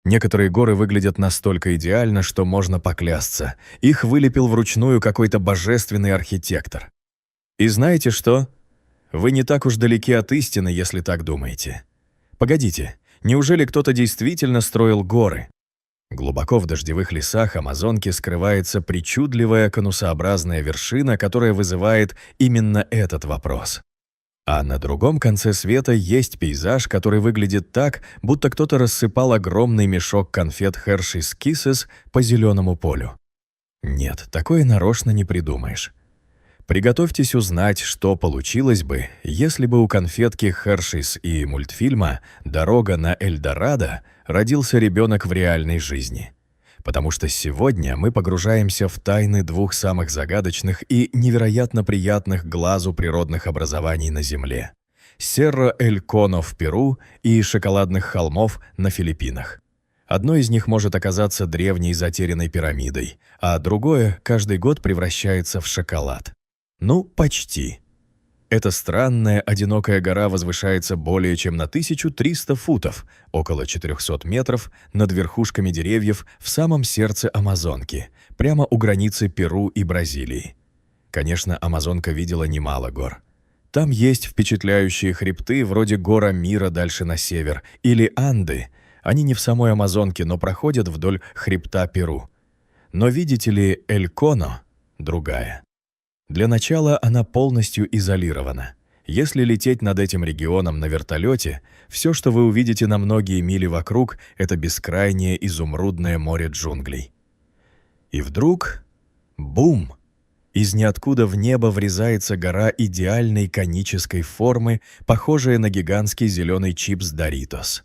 Некоторые горы выглядят настолько идеально, что можно поклясться. Их вылепил вручную какой-то божественный архитектор. И знаете что? Вы не так уж далеки от истины, если так думаете. Погодите, неужели кто-то действительно строил горы? Глубоко в дождевых лесах Амазонки скрывается причудливая конусообразная вершина, которая вызывает именно этот вопрос. А на другом конце света есть пейзаж, который выглядит так, будто кто-то рассыпал огромный мешок конфет Hershey's Kisses по зеленому полю. Нет, такое нарочно не придумаешь. Приготовьтесь узнать, что получилось бы, если бы у конфетки Hershey's и мультфильма «Дорога на Эльдорадо» родился ребенок в реальной жизни. Потому что сегодня мы погружаемся в тайны двух самых загадочных и невероятно приятных глазу природных образований на Земле – Серра-эль-Коно в Перу и шоколадных холмов на Филиппинах. Одно из них может оказаться древней затерянной пирамидой, а другое каждый год превращается в шоколад. Ну, почти. Эта странная, одинокая гора возвышается более чем на 1300 футов, около 400 метров, над верхушками деревьев в самом сердце Амазонки, прямо у границы Перу и Бразилии. Конечно, Амазонка видела немало гор. Там есть впечатляющие хребты, вроде гор Амира дальше на север, или Анды. Они не в самой Амазонке, но проходят вдоль хребта Перу. Но видите ли, Эль-Коно другая. Для начала она полностью изолирована. Если лететь над этим регионом на вертолете, все, что вы увидите на многие мили вокруг, это бескрайнее изумрудное море джунглей. И вдруг — бум! Из ниоткуда в небо врезается гора идеальной конической формы, похожая на гигантский зеленый чипс Doritos.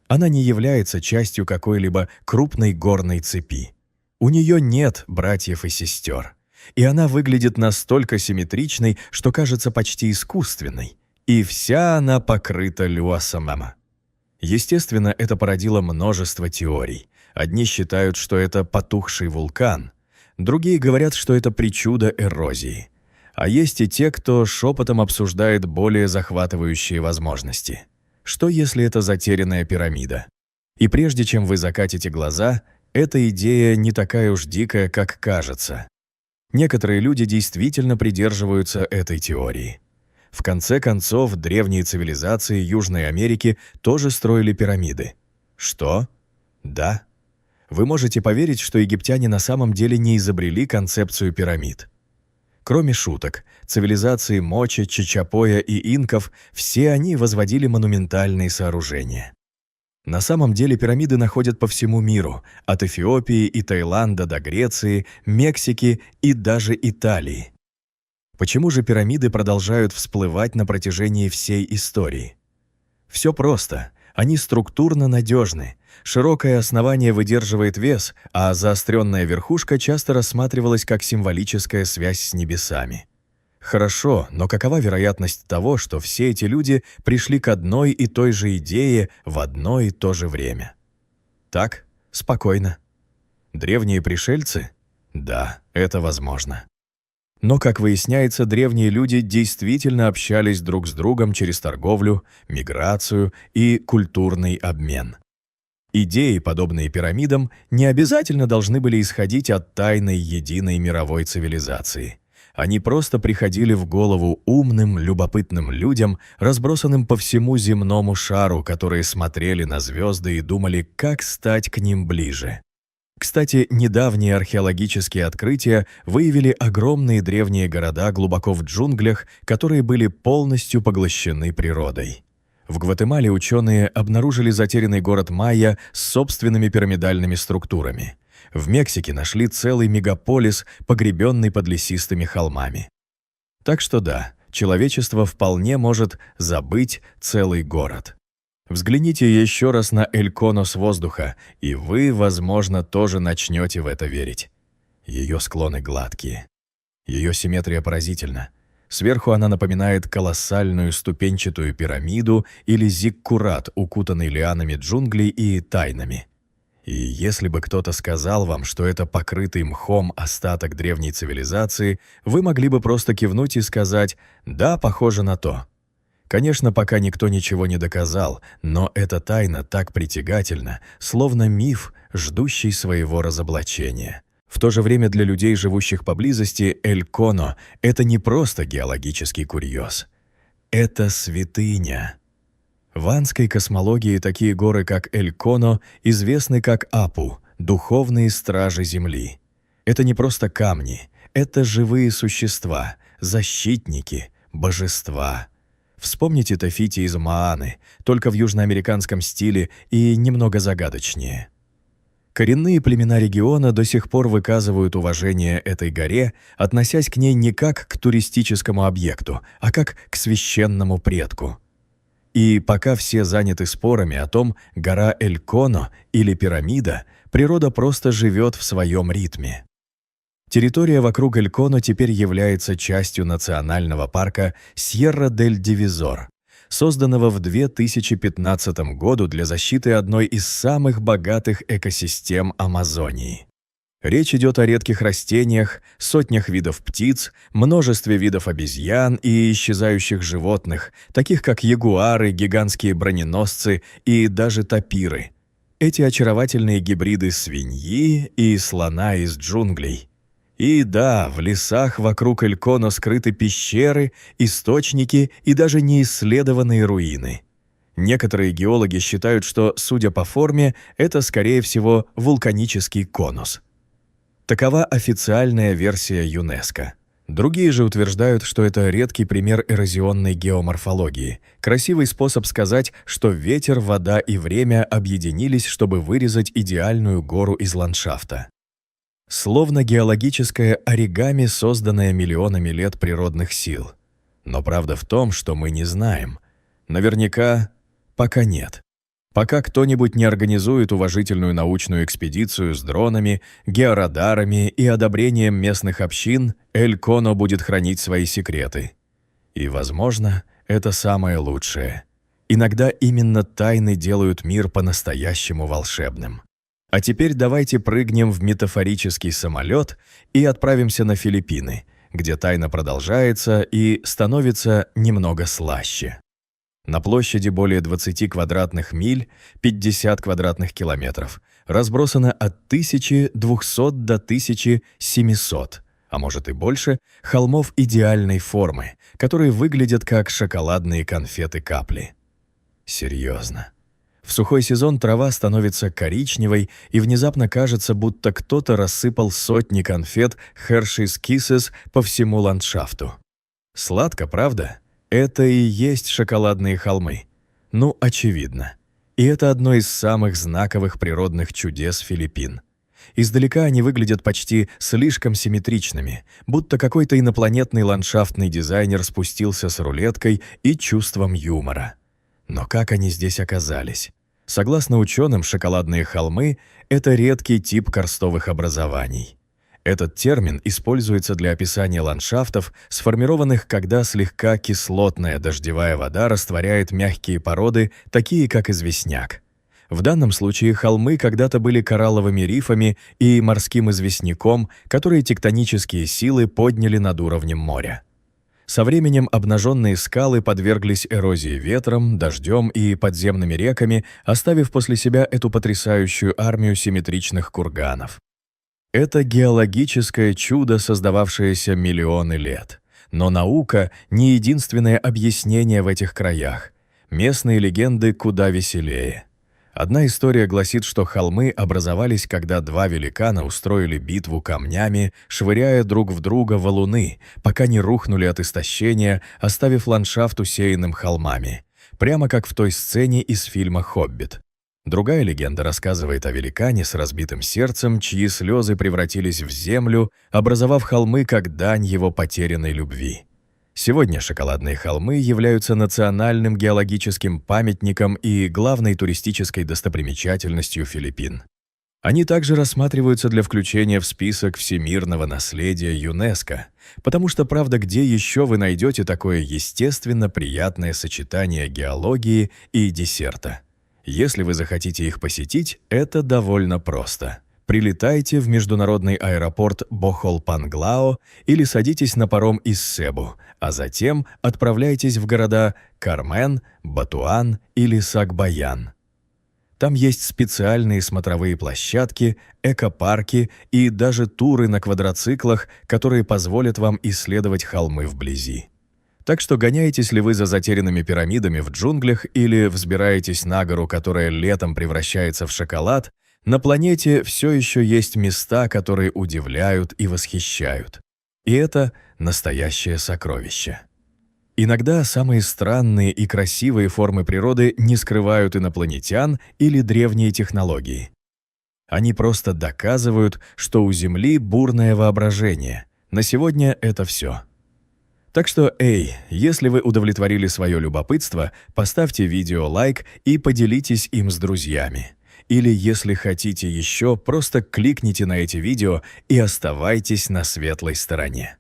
Она не является частью какой-либо крупной горной цепи. У нее нет братьев и сестер. И она выглядит настолько симметричной, что кажется почти искусственной. И вся она покрыта люасамама. Естественно, это породило множество теорий. Одни считают, что это потухший вулкан. Другие говорят, что это причуда эрозии. А есть и те, кто шепотом обсуждает более захватывающие возможности. Что если это затерянная пирамида? И прежде чем вы закатите глаза, эта идея не такая уж дикая, как кажется. Некоторые люди действительно придерживаются этой теории. В конце концов, древние цивилизации Южной Америки тоже строили пирамиды. Что? Да. Вы можете поверить, что египтяне на самом деле не изобрели концепцию пирамид. Кроме шуток, цивилизации Моче, Чачапоя и инков, все они возводили монументальные сооружения. На самом деле пирамиды находят по всему миру, от Эфиопии и Таиланда до Греции, Мексики и даже Италии. Почему же пирамиды продолжают всплывать на протяжении всей истории? Все просто. Они структурно надежны. Широкое основание выдерживает вес, а заостренная верхушка часто рассматривалась как символическая связь с небесами. Хорошо, но какова вероятность того, что все эти люди пришли к одной и той же идее в одно и то же время? Так, спокойно. Древние пришельцы? Да, это возможно. Но, как выясняется, древние люди действительно общались друг с другом через торговлю, миграцию и культурный обмен. Идеи, подобные пирамидам, не обязательно должны были исходить от тайной единой мировой цивилизации. Они просто приходили в голову умным, любопытным людям, разбросанным по всему земному шару, которые смотрели на звезды и думали, как стать к ним ближе. Кстати, недавние археологические открытия выявили огромные древние города глубоко в джунглях, которые были полностью поглощены природой. В Гватемале ученые обнаружили затерянный город Майя с собственными пирамидальными структурами. В Мексике нашли целый мегаполис, погребенный под лесистыми холмами. Так что да, человечество вполне может забыть целый город. Взгляните еще раз на Эль-Коно с воздуха, и вы, возможно, тоже начнете в это верить. Ее склоны гладкие. Ее симметрия поразительна. Сверху она напоминает колоссальную ступенчатую пирамиду или зиккурат, укутанный лианами джунглей и тайнами. И если бы кто-то сказал вам, что это покрытый мхом остаток древней цивилизации, вы могли бы просто кивнуть и сказать «да, похоже на то». Конечно, пока никто ничего не доказал, но эта тайна так притягательна, словно миф, ждущий своего разоблачения. В то же время для людей, живущих поблизости, Эль-Коно – это не просто геологический курьез. Это святыня. В андской космологии такие горы, как Эль-Коно, известны как Апу – духовные стражи Земли. Это не просто камни, это живые существа, защитники, божества. Вспомните Тафити из Мааны, только в южноамериканском стиле и немного загадочнее. Коренные племена региона до сих пор выказывают уважение этой горе, относясь к ней не как к туристическому объекту, а как к священному предку. И пока все заняты спорами о том, гора Эль-Коно или пирамида, природа просто живет в своем ритме. Территория вокруг Эль-Коно теперь является частью национального парка Сьерра-дель-Дивизор, созданного в 2015 году для защиты одной из самых богатых экосистем Амазонии. Речь идет о редких растениях, сотнях видов птиц, множестве видов обезьян и исчезающих животных, таких как ягуары, гигантские броненосцы и даже тапиры. Эти очаровательные гибриды свиньи и слона из джунглей. И да, в лесах вокруг Эль-Коно скрыты пещеры, источники и даже неисследованные руины. Некоторые геологи считают, что, судя по форме, это, скорее всего, вулканический конус. Такова официальная версия ЮНЕСКО. Другие же утверждают, что это редкий пример эрозионной геоморфологии, красивый способ сказать, что ветер, вода и время объединились, чтобы вырезать идеальную гору из ландшафта. Словно геологическое оригами, созданное миллионами лет природных сил. Но правда в том, что мы не знаем. Наверняка пока нет. Пока кто-нибудь не организует уважительную научную экспедицию с дронами, георадарами и одобрением местных общин, Эль-Коно будет хранить свои секреты. И, возможно, это самое лучшее. Иногда именно тайны делают мир по-настоящему волшебным. А теперь давайте прыгнем в метафорический самолет и отправимся на Филиппины, где тайна продолжается и становится немного слаще. На площади более 20 квадратных миль, 50 квадратных километров, разбросано от 1200 до 1700, а может и больше, холмов идеальной формы, которые выглядят как шоколадные конфеты-капли. Серьезно. В сухой сезон трава становится коричневой, и внезапно кажется, будто кто-то рассыпал сотни конфет Hershey's Kisses по всему ландшафту. Сладко, правда? Это и есть шоколадные холмы. Ну, очевидно. И это одно из самых знаковых природных чудес Филиппин. Издалека они выглядят почти слишком симметричными, будто какой-то инопланетный ландшафтный дизайнер спустился с рулеткой и чувством юмора. Но как они здесь оказались? Согласно ученым, шоколадные холмы – это редкий тип карстовых образований. Этот термин используется для описания ландшафтов, сформированных, когда слегка кислотная дождевая вода растворяет мягкие породы, такие как известняк. В данном случае холмы когда-то были коралловыми рифами и морским известняком, которые тектонические силы подняли над уровнем моря. Со временем обнаженные скалы подверглись эрозии ветром, дождем и подземными реками, оставив после себя эту потрясающую армию симметричных курганов. Это геологическое чудо, создававшееся миллионы лет. Но наука — не единственное объяснение в этих краях. Местные легенды куда веселее. Одна история гласит, что холмы образовались, когда два великана устроили битву камнями, швыряя друг в друга валуны, пока не рухнули от истощения, оставив ландшафт усеянным холмами, прямо как в той сцене из фильма «Хоббит». Другая легенда рассказывает о великане с разбитым сердцем, чьи слезы превратились в землю, образовав холмы как дань его потерянной любви. Сегодня шоколадные холмы являются национальным геологическим памятником и главной туристической достопримечательностью Филиппин. Они также рассматриваются для включения в список всемирного наследия ЮНЕСКО, потому что, правда, где еще вы найдете такое естественно приятное сочетание геологии и десерта? Если вы захотите их посетить, это довольно просто. Прилетайте в международный аэропорт Бохол-Панглао или садитесь на паром из Себу, а затем отправляйтесь в города Кармен, Батуан или Сагбаян. Там есть специальные смотровые площадки, экопарки и даже туры на квадроциклах, которые позволят вам исследовать холмы вблизи. Так что гоняетесь ли вы за затерянными пирамидами в джунглях или взбираетесь на гору, которая летом превращается в шоколад, на планете все еще есть места, которые удивляют и восхищают. И это настоящее сокровище. Иногда самые странные и красивые формы природы не скрывают инопланетян или древние технологии. Они просто доказывают, что у Земли бурное воображение. На сегодня это все. Так что, если вы удовлетворили свое любопытство, поставьте видео лайк и поделитесь им с друзьями. Или, если хотите еще, просто кликните на эти видео и оставайтесь на светлой стороне.